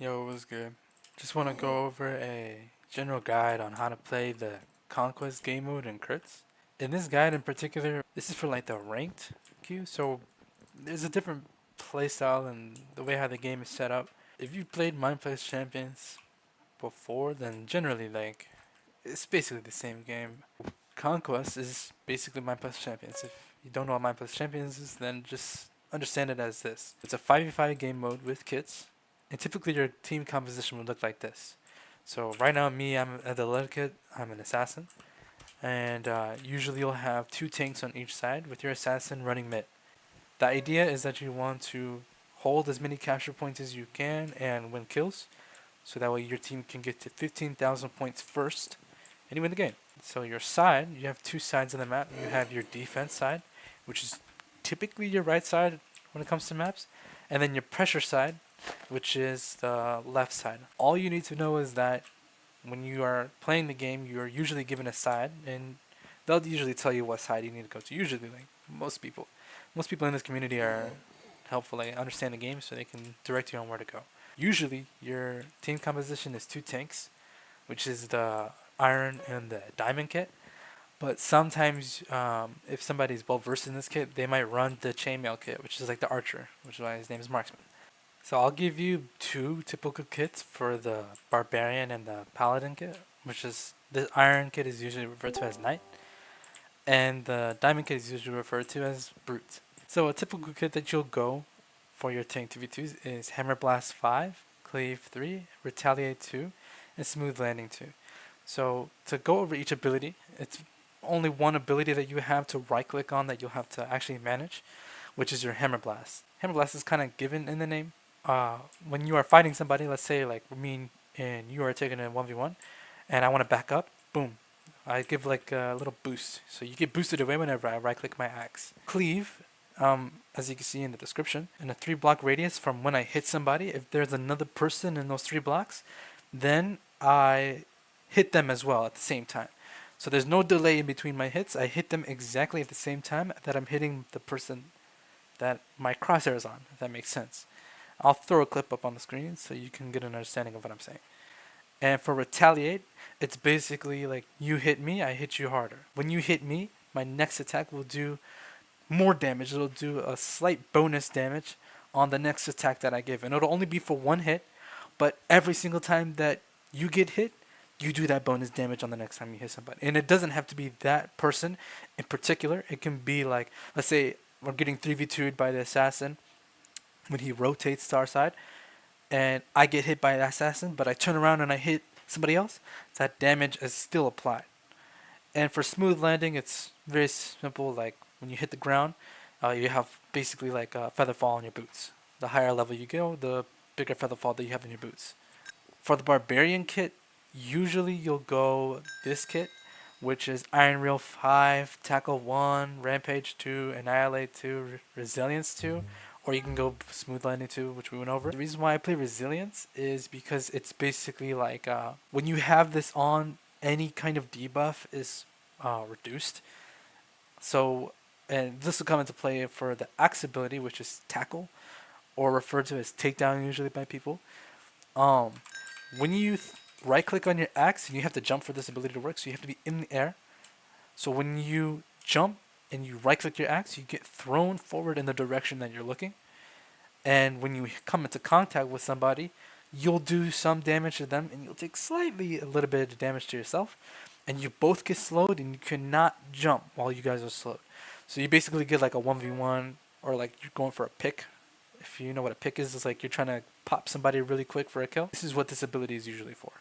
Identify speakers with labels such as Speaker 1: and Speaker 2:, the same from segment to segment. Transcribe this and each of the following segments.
Speaker 1: Yo, what's good? Just want to go over a general guide on how to play the Conquest game mode in Critz. In this guide in particular, this is for like the ranked queue, so there's a different playstyle and the way how the game is set up. If you've played Mineplex Champions before, then generally like it's basically the same game. Conquest is basically Mineplex Champions. If you don't know what Mineplex Champions is, then just understand it as this. It's a 5v5 game mode with kits, and typically your team composition would look like this. So right now, I'm at the lead kit. I'm an assassin, and usually you'll have two tanks on each side with your assassin running mid. The idea is that you want to hold as many capture points as you can and win kills, so that way your team can get to 15,000 points first, and you win the game. So your side, you have two sides of the map. You have your defense side, which is typically your right side when it comes to maps, and then your pressure side, which is the left side. All you need to know is that when you are playing the game, you are usually given a side, and they'll usually tell you what side you need to go to. Usually, like most people in this community are helpful. They understand the game, so they can direct you on where to go. Usually, your team composition is two tanks, which is the iron and the diamond kit. But sometimes, if somebody's well versed in this kit, they might run the chainmail kit, which is like the archer, which is why his name is Marksman. So I'll give you two typical kits for the Barbarian and the Paladin kit, which is the iron kit is usually referred to as Knight, and the diamond kit is usually referred to as Brute. So a typical kit that you'll go for your tank 2v2s is Hammer Blast 5, Cleave 3, Retaliate 2, and Smooth Landing 2. So to go over each ability, it's only one ability that you have to right click on that you'll have to actually manage, which is your Hammer Blast. Hammer Blast is kind of given in the name. When you are fighting somebody, let's say like me and you are taking a 1v1, and I want to back up, boom. I give like a little boost. So you get boosted away whenever I right click my axe. Cleave, as you can see in the description, in a 3 block radius from when I hit somebody, if there's another person in those 3 blocks, then I hit them as well at the same time. So there's no delay in between my hits. I hit them exactly at the same time that I'm hitting the person that my crosshair is on, if that makes sense. I'll throw a clip up on the screen so you can get an understanding of what I'm saying. And for retaliate, it's basically like you hit me, I hit you harder. When you hit me, my next attack will do more damage. It'll do a slight bonus damage on the next attack that I give. And it'll only be for one hit, but every single time that you get hit, you do that bonus damage on the next time you hit somebody. And it doesn't have to be that person in particular. It can be like, let's say we're getting 3v2'd by the assassin when he rotates to our side, and I get hit by the assassin, but I turn around and I hit somebody else, that damage is still applied. And for smooth landing, it's very simple. Like when you hit the ground, you have basically like a feather fall on your boots. The higher level you go, the bigger feather fall that you have in your boots. For the Barbarian kit, usually you'll go this kit, which is Iron Rail 5, Tackle 1, Rampage 2, Annihilate 2, Resilience 2, or you can go Smooth Landing 2, which we went over. The reason why I play Resilience is because it's basically like when you have this on, any kind of debuff is reduced. So, and this will come into play for the Axe ability, which is Tackle, or referred to as Takedown usually by people. Um, when you right click on your axe, and you have to jump for this ability to work, so you have to be in the air. So when you jump and you right click your axe, you get thrown forward in the direction that you're looking. And when you come into contact with somebody, you'll do some damage to them, and you'll take slightly a little bit of damage to yourself. And you both get slowed, and you cannot jump while you guys are slowed. So you basically get like a 1v1, or like you're going for a pick. If you know what a pick is, it's like you're trying to pop somebody really quick for a kill. This is what this ability is usually for.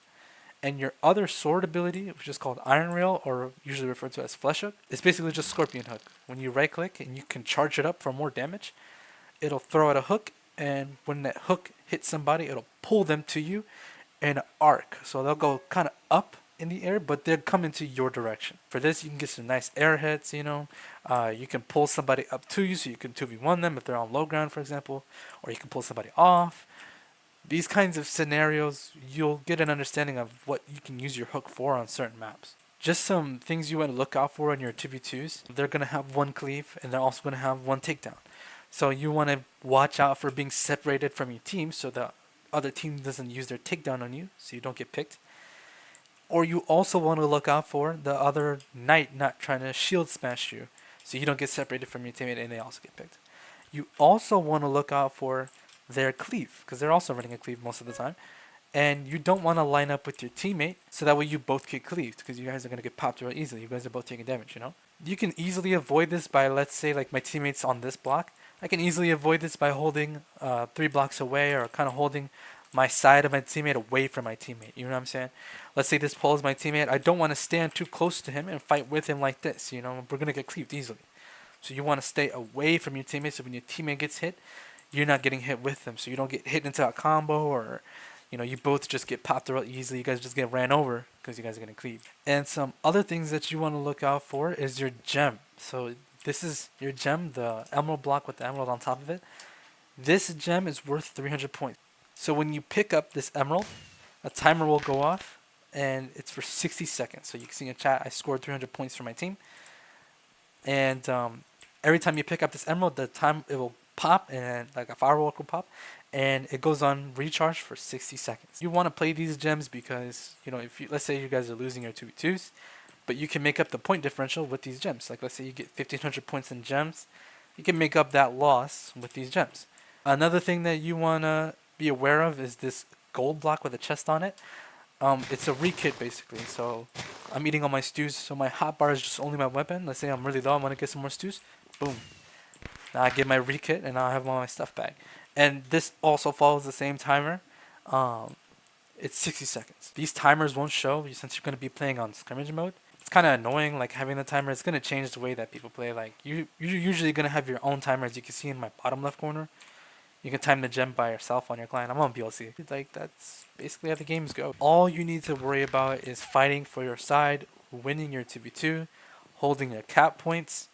Speaker 1: And your other sword ability, which is called Iron Rail, or usually referred to as Flesh Hook, is basically just Scorpion Hook. When you right click and you can charge it up for more damage, it'll throw out a hook, and when that hook hits somebody, it'll pull them to you in an arc. So they'll go kind of up in the air, but they'll come into your direction. For this, you can get some nice air hits, you know. You can pull somebody up to you, so you can 2v1 them if they're on low ground, for example, or you can pull somebody off. These kinds of scenarios, you'll get an understanding of what you can use your hook for on certain maps. Just some things you want to look out for in your 2v2s. They're going to have one cleave, and they're also going to have one takedown. So you want to watch out for being separated from your team, so that other team doesn't use their takedown on you, so you don't get picked. Or you also want to look out for the other knight not trying to shield smash you, so you don't get separated from your teammate and they also get picked. You also want to look out for their cleave, because they're also running a cleave most of the time. And you don't want to line up with your teammate, so that way you both get cleaved, because you guys are going to get popped real easily. You guys are both taking damage, you know? You can easily avoid this by, let's say, like my teammate's on this block. I can easily avoid this by holding 3 blocks away, or kind of holding my side of my teammate away from my teammate. You know what I'm saying? Let's say this pole is my teammate. I don't want to stand too close to him and fight with him like this. You know, we're going to get cleaved easily. So you want to stay away from your teammate, so when your teammate gets hit, you're not getting hit with them. So you don't get hit into a combo, or you both just get popped real easily. You guys just get ran over because you guys are getting cleaved. And some other things that you want to look out for is your gem. So this is your gem, the emerald block with the emerald on top of it. This gem is worth 300 points. So when you pick up this emerald, a timer will go off, and it's for 60 seconds. So you can see in chat, I scored 300 points for my team. And every time you pick up this emerald, the time it will pop, and like a firework will pop, and it goes on recharge for 60 seconds. You want to play these gems because, if you, let's say you guys are losing your 2v2s, but you can make up the point differential with these gems. Like let's say you get 1500 points in gems, you can make up that loss with these gems. Another thing that you want to be aware of is this gold block with a chest on it. It's a rekit basically. So I'm eating all my stews, so my hotbar is just only my weapon. Let's say I'm really low, I want to get some more stews. Boom. Now I get my rekit, and now I have all my stuff back. And this also follows the same timer. It's 60 seconds. These timers won't show since you're going to be playing on scrimmage mode. It's kind of annoying, like having the timer. It's going to change the way that people play. Like you're usually going to have your own timer, as you can see in my bottom left corner. You can time the gem by yourself on your client. I'm on BLC. Like that's basically how the games go. All you need to worry about is fighting for your side, winning your 2v2, holding your cap points,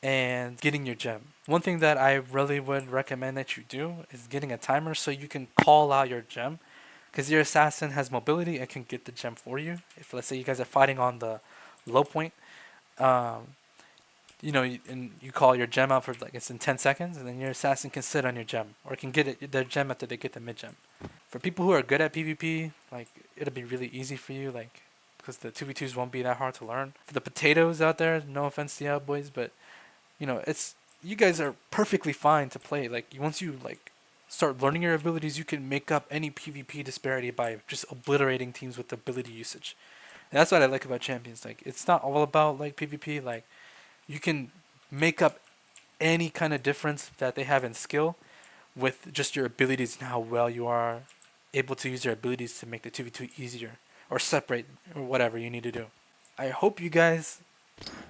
Speaker 1: and getting your gem. One thing that I really would recommend that you do is getting a timer so you can call out your gem, because your assassin has mobility and can get the gem for you. If let's say you guys are fighting on the low point, and you call your gem out for like it's in 10 seconds, and then your assassin can sit on your gem, or can get their gem after they get the mid gem. For people who are good at PvP, like it'll be really easy for you, like because the 2v2s won't be that hard to learn. For the potatoes out there, no offense to you boys, but it's you guys are perfectly fine to play. Like once you start learning your abilities, you can make up any PvP disparity by just obliterating teams with ability usage. And that's what I like about champions. Like it's not all about like PvP. Like you can make up any kind of difference that they have in skill with just your abilities and how well you are able to use your abilities to make the 2v2 easier or separate or whatever you need to do. I hope you guys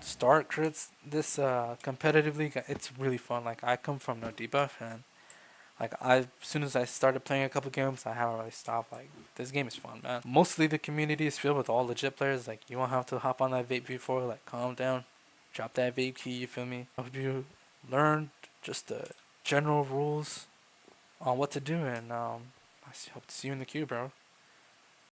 Speaker 1: start crits this competitively. It's really fun. Like I come from no debuff, and as soon as I started playing a couple games, I haven't really stopped. Like this game is fun, man. Mostly the community is filled with all legit players. Like you won't have to hop on that vape before. Like calm down, drop that vape key. You feel me? I hope you learned just the general rules on what to do, and I hope to see you in the queue, bro.